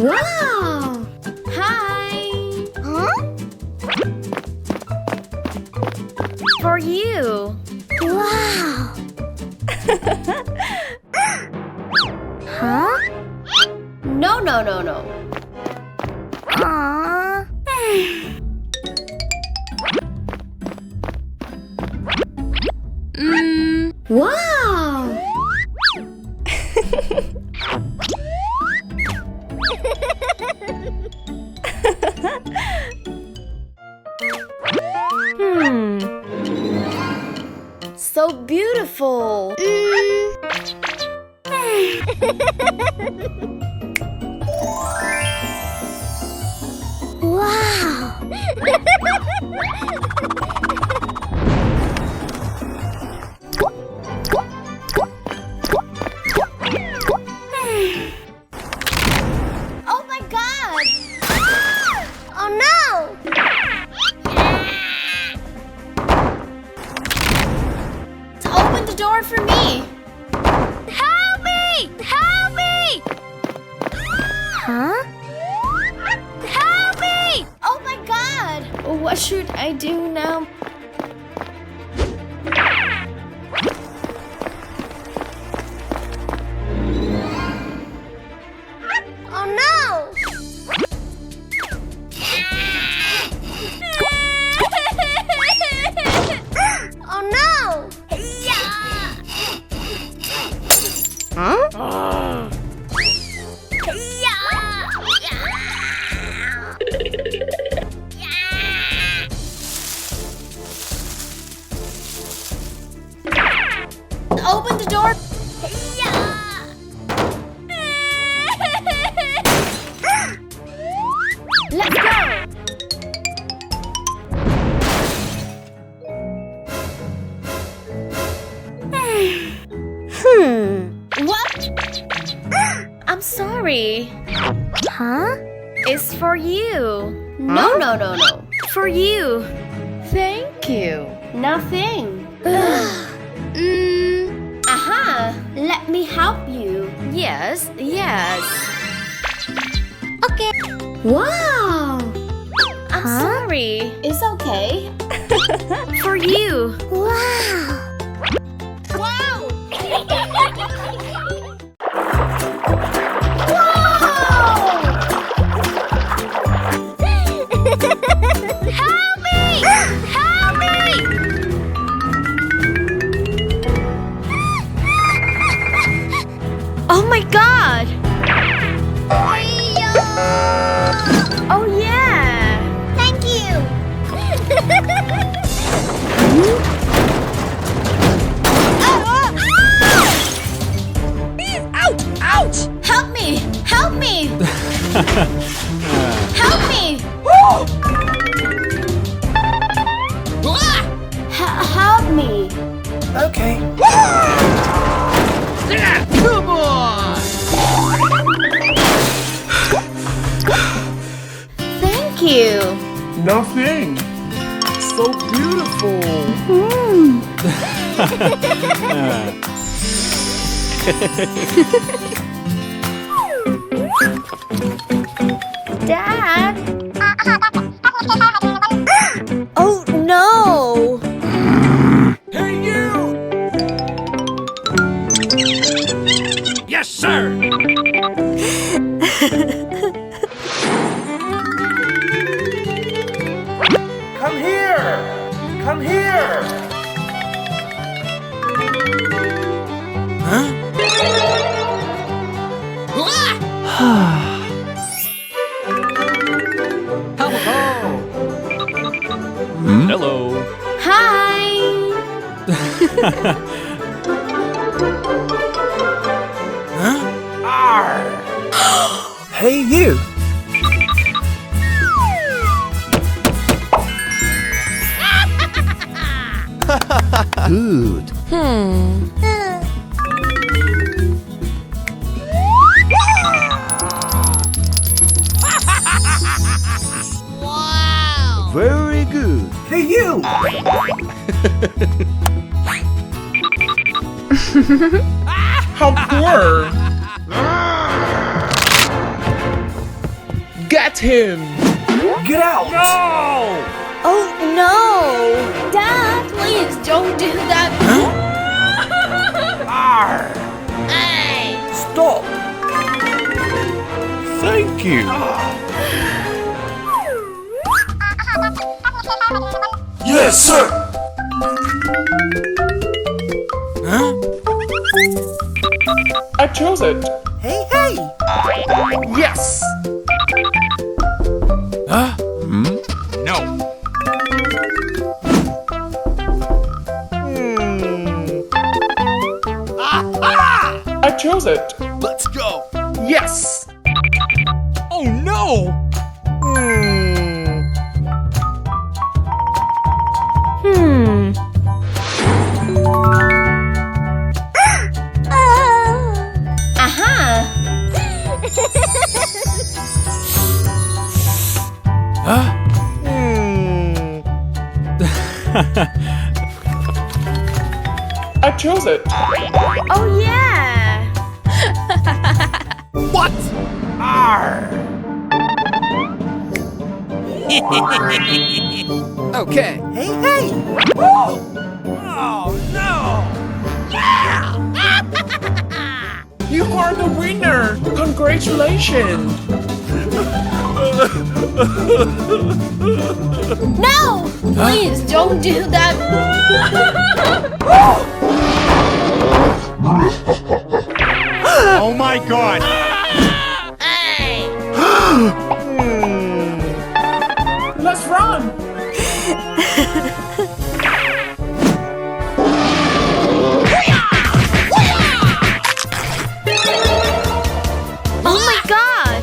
Wow! Hi! Huh? For you! Wow! Huh? No, no, no, no. Aww. Wow! So beautiful! Wow! Oh my god! Oh no! Open the door for me! Help me! Help me! Huh? Help me! Oh my god! What should I do now? Oh no! Oh no! Huh? Open the door! Let's go! What? I'm sorry. Huh? It's for you. No, no, no, no. For you. Thank you. Nothing. Aha. Let me help you. Yes, yes. Okay. Wow! I'm Huh? sorry. It's okay. For you. Wow! Wow. Help me! Help me! Oh my god. Oh yeah. Thank you! Ouch! Ouch! Help me! Help me! Help me! Help me! Okay. Come on! Thank you! Nothing. So beautiful. Dad! Oh no! Hey, you! Yes, sir! Come here! Come here! Huh? Hello. Hi! Huh? Hey, you! Good. Wow! Very good. Hey, you! How poor! Get him! Get out! No! Oh no! Dad, please don't do that. Arr! Hey! Stop! Thank you! Yes, sir! Huh? I chose it. Hey, hey! Yes. Huh? No. I chose it. Let's go! Yes. Oh no! Aha! Huh? I chose it. Oh yeah! What? Arr! Okay. Hey, hey! Oh no! You are the winner. Congratulations. No! Please don't do that. Oh my god! Hey! Let's run. Oh my god!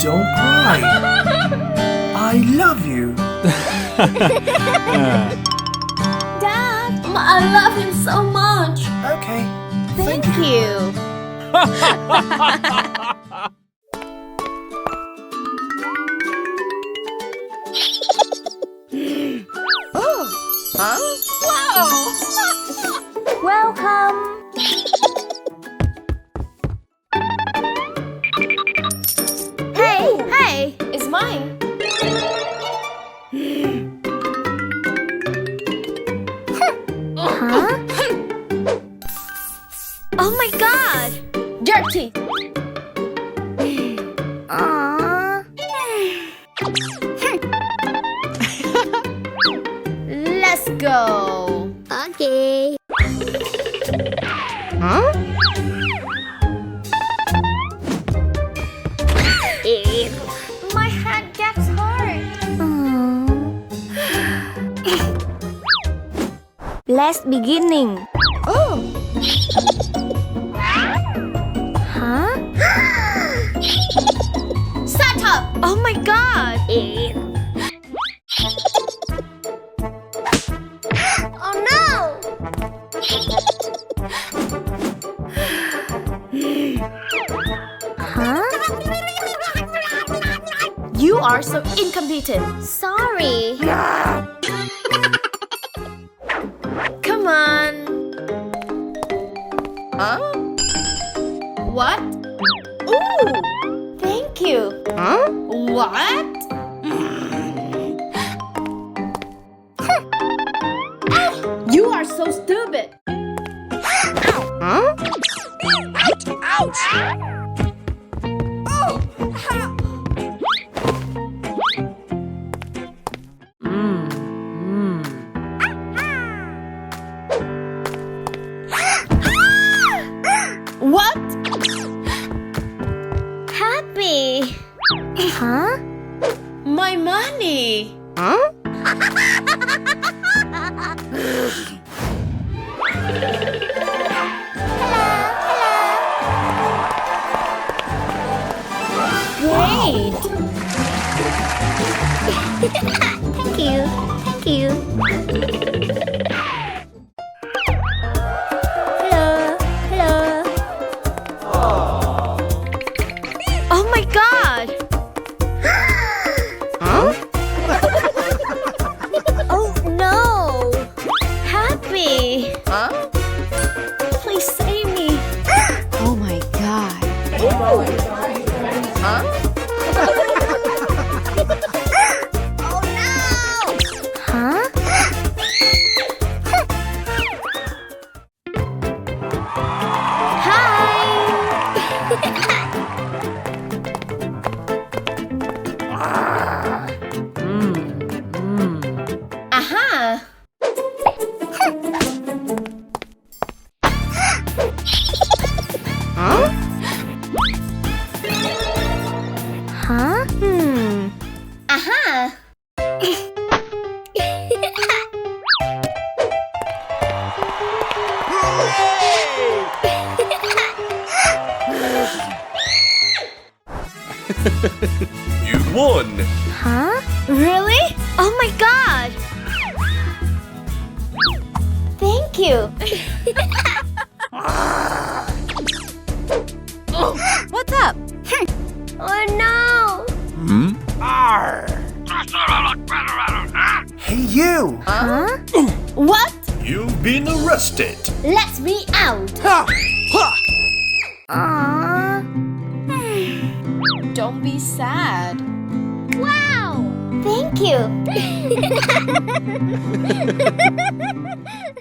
Don't cry. I love you. Dad, I love him so much. Okay. Thank you. Oh, huh? Wow! Welcome. Hey, hey, it's mine. Huh? Oh my god! Dirty! Let's go! Okay. Huh? My head gets hurt. Let's beginning. Oh! Huh? Shut up! Oh my god! Oh no! Huh? You are so incompetent. Sorry. Come on. Huh? What? Ooh! Thank you. Huh? What? You are so stupid. Huh? Ouch! What? Happy. Huh? My money. Huh? Great. Thank you. Thank you. Hello. Hello. You won. Huh? Really? Oh my god! Thank you. What's up? Oh no. Arr! Hey, you. Huh? What? You've been arrested. Let's be out. Ha! Ha! Aww. Don't be sad. Wow. Thank you.